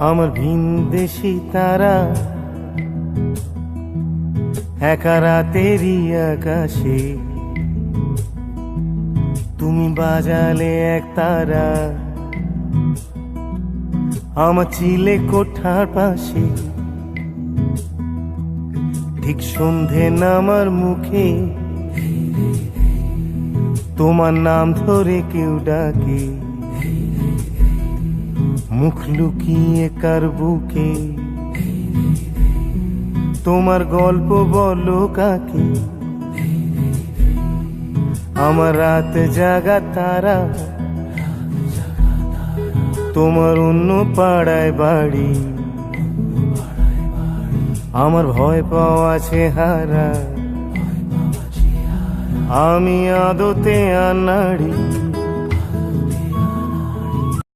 আমার ভিনদেশি তারা একা রাতেরই আকাশে, তুমি বাজালে এক তারা আমার চিলে কোঠার পাশে। ঠিক সন্ধে নামার মুখে তোমার নাম ধরে কেউ ডাকে, মুখ লুকিয়ে কার বুকে তোমার গল্প বলো কাকে। আমার রাত জাগা তারা তোমার অন্য পাড়ায় বাড়ি, আমার ভয় পাওয়া চেহারা আমি আদতে আনাড়ি।